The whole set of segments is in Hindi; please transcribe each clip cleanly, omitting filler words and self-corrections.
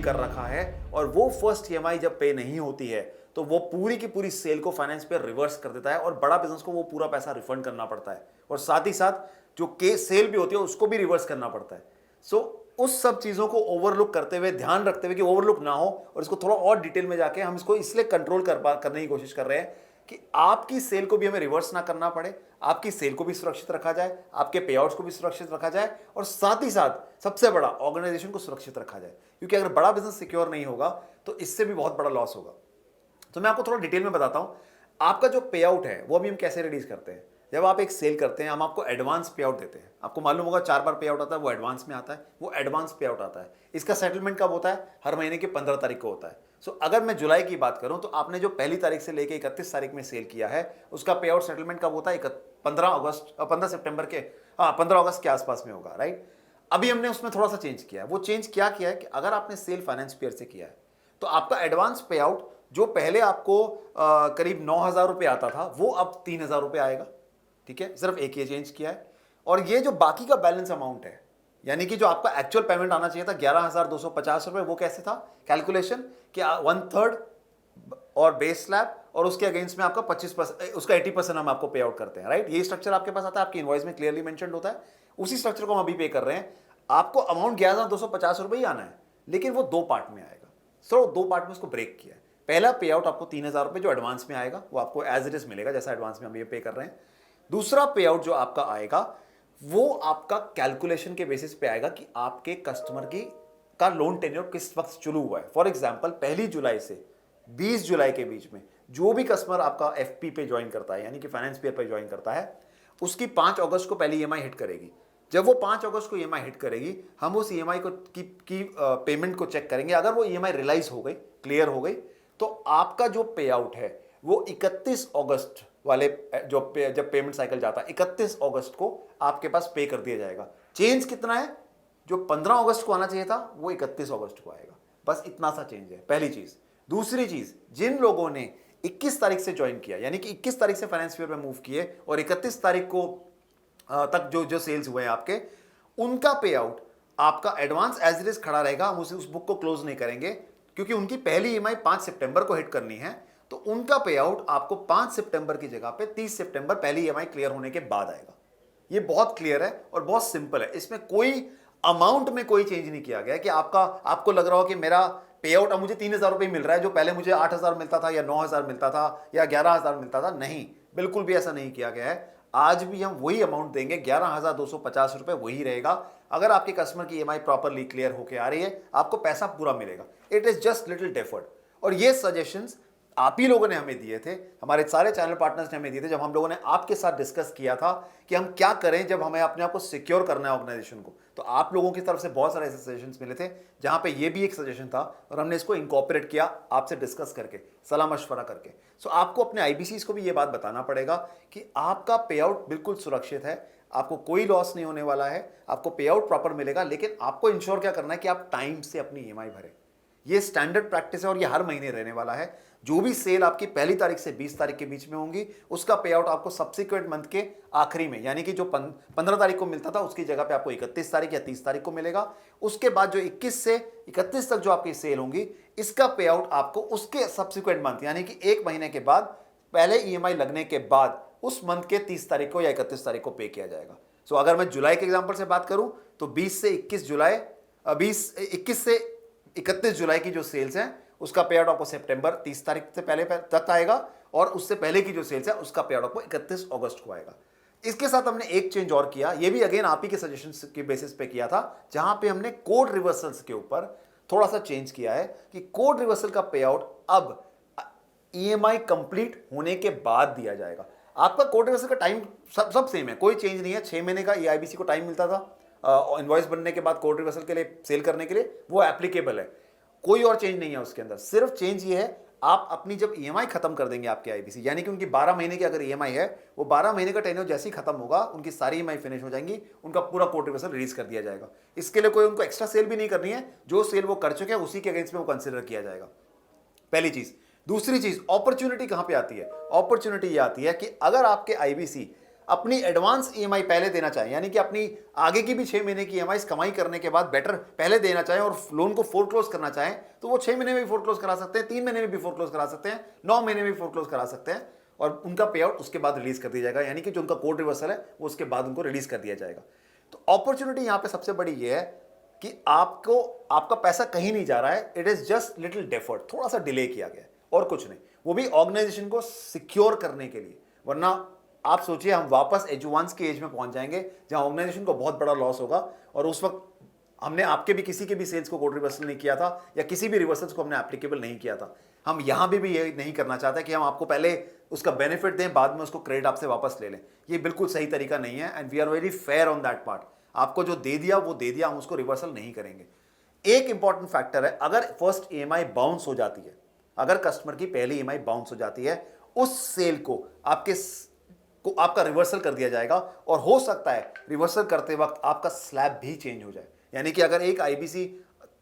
कर रखा है और वो फर्स्ट ईएमआई जब पे नहीं होती है तो वो पूरी की पूरी सेल को फाइनेंस पे रिवर्स कर देता है और बड़ा बिजनेस को वो पूरा पैसा रिफंड करना पड़ता है और साथ ही साथ जो केस सेल भी होती है उसको भी रिवर्स करना पड़ता है। सो उस सब चीजों को ओवरलुक करते हुए, ध्यान रखते हुए कि ओवरलुक ना हो, और इसको थोड़ा और डिटेल में जाके हम इसको इसलिए कंट्रोल करने की कोशिश कर रहे हैं कि आपकी सेल को भी हमें रिवर्स ना करना पड़े, आपकी सेल को भी सुरक्षित रखा जाए, आपके पे आउट्स को भी सुरक्षित रखा जाए और साथ ही साथ सबसे बड़ा ऑर्गेनाइजेशन को सुरक्षित रखा जाए, क्योंकि अगर बड़ा बिजनेस सिक्योर नहीं होगा तो इससे भी बहुत बड़ा लॉस होगा। तो मैं आपको थोड़ा डिटेल में बताता हूं आपका जो पे आउट है वो अभी हम कैसे रिलीज करते हैं। जब आप एक सेल करते हैं हम आपको एडवांस पे आउट देते हैं। आपको मालूम होगा 4 बार पे आउट आता है, वो एडवांस में आता है, वो एडवांस पे आउट आता है। इसका सेटलमेंट कब होता है? हर महीने की 15 तारीख को होता है। सो अगर मैं जुलाई की बात करूं तो आपने जो पहली तारीख से लेकर 31 तारीख में सेल किया है उसका पे आउट सेटलमेंट कब होता है? 15 सितंबर के 15 अगस्त के आसपास में होगा, राइट। अभी हमने उसमें थोड़ा सा चेंज किया है। वो चेंज क्या किया है कि अगर आपने सेल फाइनेंस पेयर से किया है तो आपका एडवांस पे आउट जो पहले आपको करीब 9,000 रुपये आता था वो अब 3,000 रुपये आएगा, ठीक है। सिर्फ एक ये चेंज किया है। और ये जो बाकी का बैलेंस अमाउंट है, यानी कि जो आपका एक्चुअल पेमेंट आना चाहिए था 11,250 रुपये, वो कैसे था कैलकुलेशन कि 1/3 और बेस स्लैब और उसके अगेंस्ट में आपका 25%, उसका 80% हम आपको पे आउट करते हैं, राइट। ये स्ट्रक्चर आपके पास आता है, आपकी इनवॉइस में क्लियरली मेंशन होता है। उसी स्ट्रक्चर को हम अभी पे कर रहे हैं। आपको अमाउंट 11,250 रुपये ही आना है, लेकिन वो 2 पार्ट में आएगा। सो 2 पार्ट में उसको ब्रेक किया है। पहला पे आउट आपको 3,000 रुपये जो एडवांस में आएगा वो आपको एज इट इज मिलेगा, जैसा एडवांस में हम ये पे कर रहे हैं। दूसरा पे आउट जो आपका आएगा वो आपका कैलकुलेशन के बेसिस पे आएगा कि आपके कस्टमर की का लोन टेन्योर किस वक्त शुरू हुआ है। फॉर एग्जांपल 1 जुलाई से 20 जुलाई के बीच में जो भी कस्टमर आपका एफपी पे ज्वाइन करता है, यानी कि फाइनेंस पेयर पे ज्वाइन करता है, उसकी 5 अगस्त को पहली ईएमआई हिट करेगी। जब वो 5 अगस्त को ईएमआई हिट करेगी, हम उस ईएमआई को की पेमेंट को चेक करेंगे। अगर वो ईएमआई रियलाइज हो गई, क्लियर हो गई, तो आपका जो पे आउट है वो 31 अगस्त वाले जब पेमेंट साइकिल जाता है 31 अगस्त को आपके पास पे कर दिया जाएगा। चेंज कितना है? जो 15 अगस्त को आना चाहिए था वो 31 अगस्त को आएगा। बस इतना सा चेंज है, पहली चीज। दूसरी चीज, जिन लोगों ने 21 तारीख से ज्वाइन किया, यानी कि 21 तारीख से फाइनेंस पेयर में मूव किए और 31 तारीख को तक जो सेल्स हुए हैं आपके, उनका पे आउट आपका एडवांस एज इट इज खड़ा रहेगा। हम उस बुक को क्लोज नहीं करेंगे, क्योंकि उनकी पहली ईएमआई 5 सितंबर को हिट करनी है। तो उनका पे आउट आपको 5 सितंबर की जगह पे 30 सितंबर पहली ईएमआई क्लियर होने के बाद आएगा। ये बहुत क्लियर है और बहुत सिंपल है। इसमें कोई अमाउंट में कोई चेंज नहीं किया गया कि आपको लग रहा हो कि मेरा पे आउट अब मुझे 3,000 रुपये मिल रहा है जो पहले मुझे 8,000 मिलता था या 9,000 मिलता था या 11,000 मिलता था। नहीं, बिल्कुल भी ऐसा नहीं किया गया है। आज भी हम वही अमाउंट देंगे, 11,250 रुपये वही रहेगा। अगर आपके कस्टमर की ईएमआई प्रॉपरली क्लियर होकर आ रही है, आपको पैसा पूरा मिलेगा। It is just little deferred. और ये सजेशंस आप ही लोगों ने हमें दिए थे, हमारे सारे चैनल पार्टनर्स ने हमें दिए थे, जब हम लोगों ने आपके साथ डिस्कस किया था कि हम क्या करें जब हमें अपने आप को सिक्योर करना है ऑर्गेनाइजेशन को। तो आप लोगों की तरफ से बहुत सारे ऐसे सजेशंस मिले थे, जहां पे ये भी एक सजेशन था और हमने इसको इंकॉर्पोरेट किया आपसे डिस्कस करके, सलाह मशवरा करके। सो आपको अपने आईबीसीज को भी ये बात बताना पड़ेगा कि आपका पे आउट बिल्कुल सुरक्षित है, आपको कोई लॉस नहीं होने वाला है, आपको पे आउट प्रॉपर मिलेगा। लेकिन आपको इंश्योर क्या करना है कि आप टाइम से अपनी ईएमआई भरें। ये स्टैंडर्ड प्रैक्टिस है और ये हर महीने रहने वाला है। जो भी सेल आपकी पहली तारीख से 20 तारीख के बीच में होंगी, उसका पे आउट आपको सब्सिक्वेंट मंथ के आखिरी में, यानी कि जो 15 तारीख को मिलता था उसकी जगह पे आपको 31 तारीख या 30 तारीख को मिलेगा। उसके बाद जो 21 से 31 तक जो आपकी सेल होंगी, इसका पे आउट आपको उसके सब्सिक्वेंट मंथ, यानी कि 1 महीने के बाद, पहले ईएमआई लगने के बाद, उस मंथ के 30 तारीख को या 31 तारीख को पे किया जाएगा। सो अगर मैं जुलाई के एग्जाम्पल से बात करूं तो 21 से 31 जुलाई की जो सेल्स हैं उसका पे आउट आपको सितंबर 30 तारीख से पहले तक आएगा, और उससे पहले की जो सेल्स है उसका पे आउट आपको 31 अगस्त को आएगा। इसके साथ हमने एक चेंज और किया, ये भी अगेन आप ही के सजेशंस के बेसिस पे किया था, जहां पे हमने कोड रिवर्सल्स के ऊपर थोड़ा सा चेंज किया है कि कोड रिवर्सल का पे आउट अब ईएमआई कंप्लीट होने के बाद दिया जाएगा। आपका कोड रिवर्सल का टाइम सब सेम है, कोई चेंज नहीं है। 6 महीने का ईआईबीसी को टाइम मिलता था इनवॉइस बनने के बाद कोड रिवर्सल के लिए, सेल करने के लिए, वो एप्लीकेबल है। कोई और चेंज नहीं है उसके अंदर। सिर्फ चेंज ये है, आप अपनी जब ईएमआई खत्म कर देंगे आपके आईबीसी, यानी कि उनकी 12 महीने की अगर ईएमआई है, वो 12 महीने का टेन्योर जैसे ही खत्म होगा, उनकी सारी ईएमआई फिनिश हो जाएंगी, उनका पूरा कोड रिवर्सल रिलीज कर दिया जाएगा। इसके लिए कोई उनको एक्स्ट्रा सेल भी नहीं करनी है, जो सेल वो कर चुके हैं उसी के अगेंस्ट में वो कंसिडर किया जाएगा। पहली चीज। दूसरी चीज, अपॉर्चुनिटी कहां पे आती है? अपॉर्चुनिटी ये आती है कि अगर आपके आईबीसी अपनी एडवांस ईएमआई पहले देना चाहें, यानी कि अपनी आगे की भी 6 महीने की ईएमआई कमाई करने के बाद बेटर पहले देना चाहें और लोन को फोरक्लोज करना चाहें, तो वो 6 महीने में भी फोरक्लोज करा सकते हैं, 3 महीने में भी फोरक्लोज करा सकते हैं, 9 महीने में भी फोरक्लोज करा सकते हैं और उनका पे आउट उसके बाद रिलीज कर दिया जाएगा, यानी कि जो उनका कोर्ट रिवर्सल है वो उसके बाद उनको रिलीज कर दिया जाएगा। तो अपॉर्चुनिटी यहां पे सबसे बड़ी ये है कि आपको आपका पैसा कहीं नहीं जा रहा है, it is just little deferred, थोड़ा सा डिले किया गया है और कुछ नहीं, वो भी ऑर्गेनाइजेशन को सिक्योर करने के लिए। वरना आप सोचिए हम वापस एडवांस की एज में पहुंच जाएंगे जहां ऑर्गेनाइजेशन को बहुत बड़ा लॉस होगा और उस वक्त हमने आपके भी किसी के भी सेल्स को कोड रिवर्सल नहीं किया था या किसी भी रिवर्सल्स को हमने एप्लीकेबल नहीं किया था। हम यहां भी ये नहीं करना चाहते कि हम आपको पहले उसका बेनिफिट दें, बाद में उसको क्रेडिट आपसे वापस ले लें। ये बिल्कुल सही तरीका नहीं है and we are very fair on that part. आपको जो दे दिया वो दे दिया, हम उसको रिवर्सल नहीं करेंगे। एक इंपॉर्टेंट फैक्टर है, अगर फर्स्ट ईएमआई बाउंस हो जाती है, अगर कस्टमर की पहली ईएमआई बाउंस हो जाती है, उस सेल को आपका रिवर्सल कर दिया जाएगा और हो सकता है रिवर्सल करते वक्त आपका स्लैब भी चेंज हो जाए। यानी कि अगर एक आईबीसी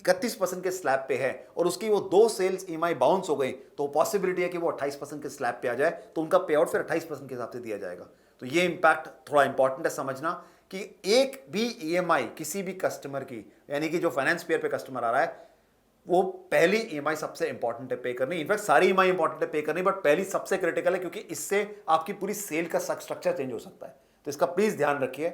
31% के स्लैब पे है और उसकी वो 2 सेल्स ईएमआई बाउंस हो गई, तो पॉसिबिलिटी है कि वो 28% के स्लैब पे आ जाए, तो उनका पे आउट फिर 28% के हिसाब से दिया जाएगा। तो ये इंपैक्ट थोड़ा इंपॉर्टेंट है समझना कि एक भी ईएमआई किसी भी कस्टमर की, यानी कि जो फाइनेंस पेयर पे कस्टमर आ रहा है, वो पहली ईएमआई सबसे इंपॉर्टेंट है पे करनी। इनफैक्ट सारी ईएमआई इंपॉर्टेंट है पे करनी, बट पहली सबसे क्रिटिकल है क्योंकि इससे आपकी पूरी सेल का स्ट्रक्चर चेंज हो सकता है। तो इसका प्लीज ध्यान रखिए।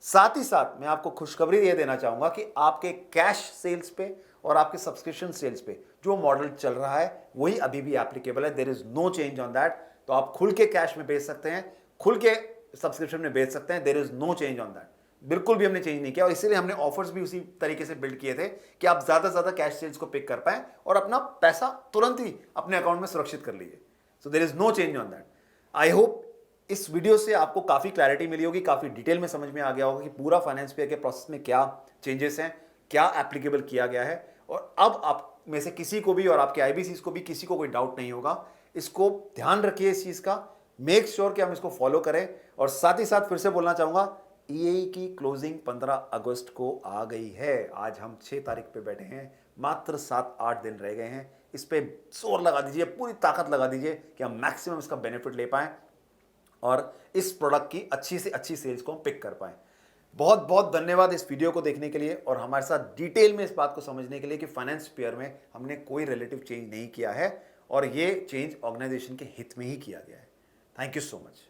साथ ही साथ मैं आपको खुशखबरी ये देना चाहूंगा कि आपके कैश सेल्स पे और आपके सब्सक्रिप्शन सेल्स पे जो मॉडल चल रहा है वही अभी भी एप्लीकेबल है। There is no change on that. तो आप खुल के कैश में बेच सकते हैं, खुल के सब्सक्रिप्शन में बेच सकते हैं। There is no change on that. बिल्कुल भी हमने चेंज नहीं किया और इसीलिए हमने ऑफर्स भी उसी तरीके से बिल्ड किए थे कि आप ज्यादा से ज्यादा कैश सेल्स को पिक कर पाएं और अपना पैसा तुरंत ही अपने अकाउंट में सुरक्षित कर लीजिए। So there is no change on that. I hope इस वीडियो से आपको काफी क्लैरिटी मिली होगी, काफी डिटेल में समझ में आ गया होगा कि पूरा फाइनेंस पेयर के प्रोसेस में क्या चेंजेस हैं, क्या एप्लीकेबल किया गया है। और अब आप में से किसी को भी और आपके आईबीसीज को भी किसी को कोई डाउट नहीं होगा। इसको ध्यान रखिए इस चीज का, मेक श्योर कि हम इसको फॉलो करें। और साथ ही साथ फिर से बोलना चाहूंगा, ईएई की क्लोजिंग 15 अगस्त को आ गई है। आज हम 6 तारीख पे बैठे हैं, मात्र 7-8 दिन रह गए हैं। इस पे जोर लगा दीजिए, पूरी ताकत लगा दीजिए कि हम मैक्सिमम इसका बेनिफिट ले पाएं और इस प्रोडक्ट की अच्छी से अच्छी सेल्स को हम पिक कर पाएं। बहुत बहुत धन्यवाद इस वीडियो को देखने के लिए और हमारे साथ डिटेल में इस बात को समझने के लिए कि फाइनेंस पेयर में हमने कोई रिलेटिव चेंज नहीं किया है और ये चेंज ऑर्गेनाइजेशन के हित में ही किया गया है। Thank you so much.